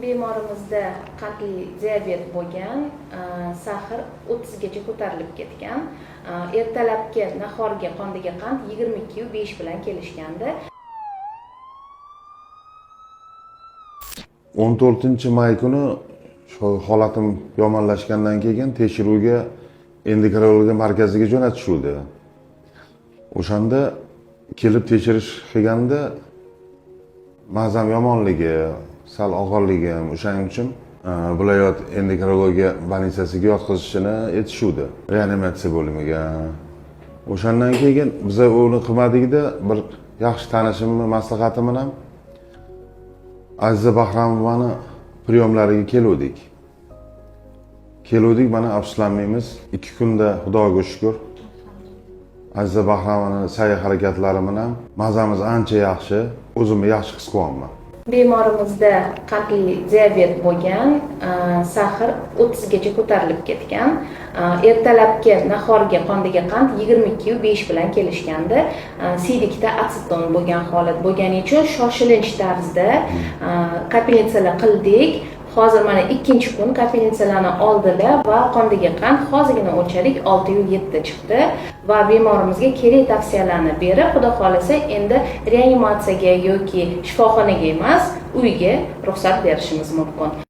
Bemorimizda qandli diabet bo'lgan, sahr 30 gacha ko'tarilib ketgan. Ertalabki nahorga qondagi qand 22,5 bilan kelishgandi. 14-may kuni holatim yomonlashgandan keyin tekshiruvga endokrinologiya markaziga jo'natishuvdi. O'shanda kelib tekshirish qilganda mazam yomonligi, sal og'irligim, o'shaning uchun viloyat endokrinologiya bolnitsasiga yotqizishini aytishuvdi, reanimatsiya bo'limiga. O'shandan keyin biz uni qilmadikda, bir yaxshi tanishimni maslahati bilan Aziza Bahramovani priyomlariga keluvdik. Mana afsuslanmaymiz. 2 kunda Xudoga shukr Aziza Bahramovani sa'y-harakatlari bilan mazamiz ancha yaxshi, o'zimni yaxshi his qilyapman. Bemorimizda qandli diabet bo'lgan, sahr 30 gacha ko'tarilib ketgan. Ertalabki nahorga qondagi qand 22,5 bilan kelishgandi. Siydikda aseton bo'lgan holat bo'lgani uchun shoshilinch tarzda kapelnitsalar qildik. Hozir mana 2-kun kapelnitsalarni oldilar va qondagi qand hozirgina o'lchadik 6,7 chiqdi va bemorimizga kerak tavsiyalarni berib, xudo xolasa endi reanimatsiyaga yoki shifoxonaga emas, uyga ruxsat berishimiz mumkin.